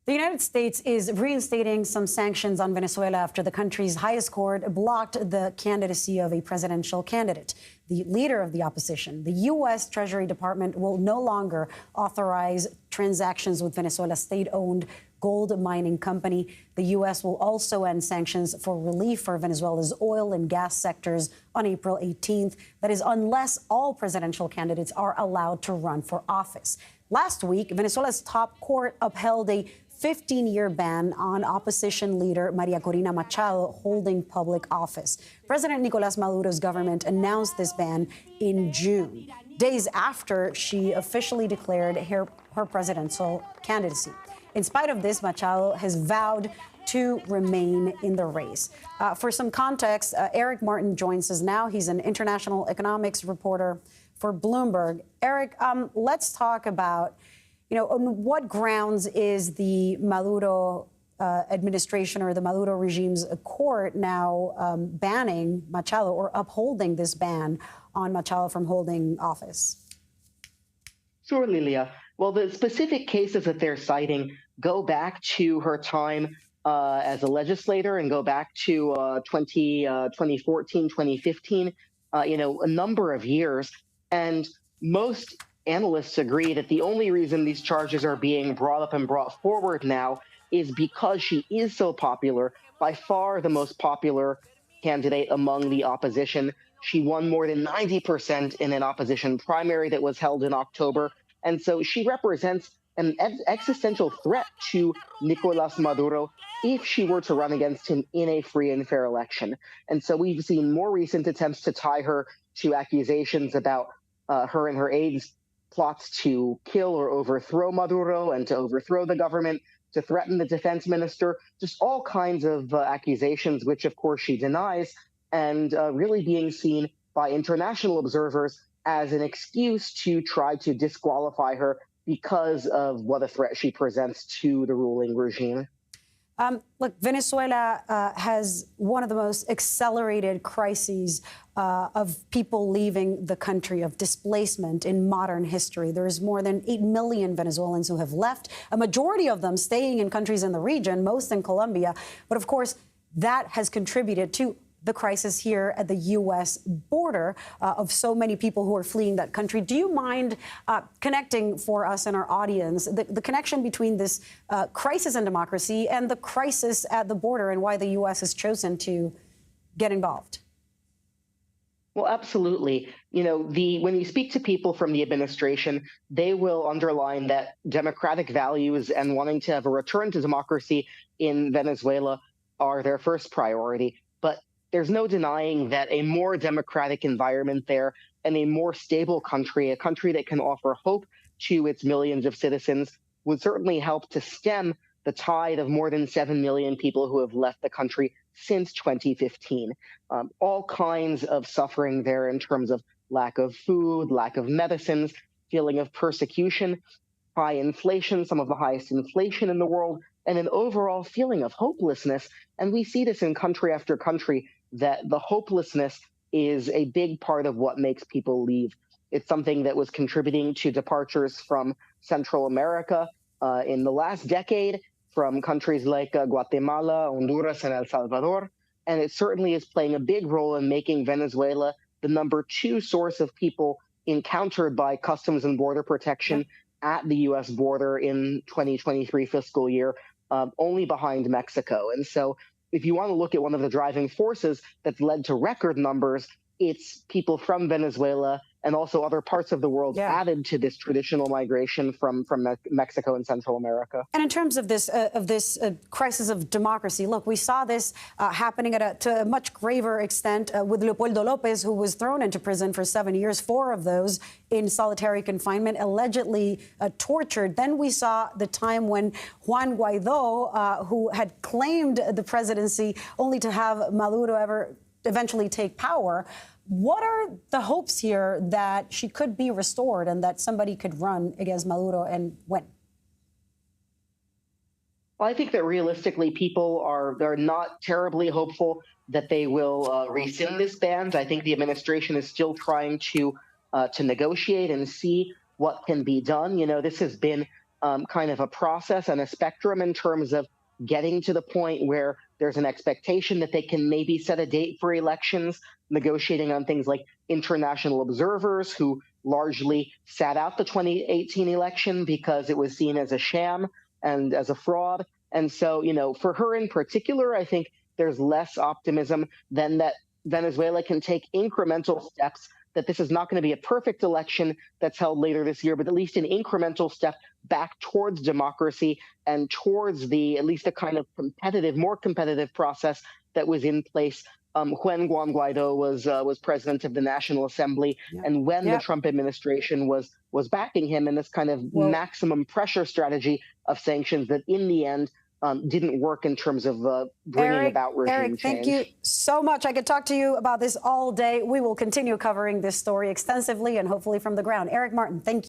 The United States is reinstating some sanctions on Venezuela after the country's highest court blocked the candidacy of a presidential candidate. The leader of the opposition, the U.S. Treasury Department, will no longer authorize transactions with Venezuela's state-owned gold mining company. The U.S. will also end sanctions for relief for Venezuela's oil and gas sectors on April 18th. That is, unless all presidential candidates are allowed to run for office. Last week, Venezuela's top court upheld a 15-year ban on opposition leader María Corina Machado holding public office. President Nicolás Maduro's government announced this ban in June, days after she officially declared her presidential candidacy. In spite of this, Machado has vowed to remain in the race. For some context, Eric Martin joins us now. He's an international economics reporter for Bloomberg. Eric, let's talk about, on what grounds is the Maduro administration or the Maduro regime's court now banning Machado or upholding this ban on Machado from holding office? Sure, Lilia. Well, the specific cases that they're citing go back to her time as a legislator and go back to 2014, 2015, a number of years. And most analysts agree that the only reason these charges are being brought up and brought forward now is because she is so popular, by far the most popular candidate among the opposition. She won more than 90% in an opposition primary that was held in October. And so she represents an existential threat to Nicolás Maduro if she were to run against him in a free and fair election. And so we've seen more recent attempts to tie her to accusations about her and her aides' plots to kill or overthrow Maduro and to overthrow the government, to threaten the defense minister, just all kinds of accusations, which, of course, she denies, and really being seen by international observers as an excuse to try to disqualify her because of what a threat she presents to the ruling regime. Look, Venezuela has one of the most accelerated crises of people leaving the country, of displacement in modern history. There's more than 8 million Venezuelans who have left, a majority of them staying in countries in the region, most in Colombia. But of course, that has contributed to the crisis here at the U.S. border of so many people who are fleeing that country. Do you mind connecting for us and our audience the connection between this crisis in democracy and the crisis at the border and why the U.S. has chosen to get involved? Well, absolutely. When you speak to people from the administration, they will underline that democratic values and wanting to have a return to democracy in Venezuela are their first priority. But there's no denying that a more democratic environment there and a more stable country, a country that can offer hope to its millions of citizens, would certainly help to stem the tide of more than 7 million people who have left the country since 2015. All kinds of suffering there in terms of lack of food, lack of medicines, feeling of persecution, high inflation, some of the highest inflation in the world, and an overall feeling of hopelessness. And we see this in country after country, that the hopelessness is a big part of what makes people leave. It's something that was contributing to departures from Central America in the last decade, from countries like Guatemala, Honduras, and El Salvador. And it certainly is playing a big role in making Venezuela the #2 source of people encountered by Customs and Border Protection at the U.S. border in 2023 fiscal year, only behind Mexico. And so if you want to look at one of the driving forces that's led to record numbers, it's people from Venezuela and also other parts of the world added to this traditional migration from Mexico and Central America. And in terms of this crisis of democracy, look, we saw this happening to a much graver extent with Leopoldo Lopez, who was thrown into prison for 7 years, 4 of those in solitary confinement, allegedly tortured. Then we saw the time when Juan Guaidó, who had claimed the presidency only to have Maduro eventually take power. What are the hopes here that she could be restored and that somebody could run against Maduro and win? Well, I think that realistically, people are not terribly hopeful that they will rescind this ban. I think the administration is still trying to negotiate and see what can be done. This has been kind of a process and a spectrum in terms of getting to the point where there's an expectation that they can maybe set a date for elections, negotiating on things like international observers who largely sat out the 2018 election because it was seen as a sham and as a fraud. And so, for her in particular, I think there's less optimism than that Venezuela can take incremental steps, that this is not going to be a perfect election that's held later this year, but at least an incremental step back towards democracy and towards at least the kind of more competitive process that was in place when Juan Guaido was president of the National Assembly, and when the Trump administration was backing him in this kind of maximum pressure strategy of sanctions that in the end didn't work in terms of bringing about regime change. Thank you so much. I could talk to you about this all day. We will continue covering this story extensively and hopefully from the ground. Eric Martin, thank you.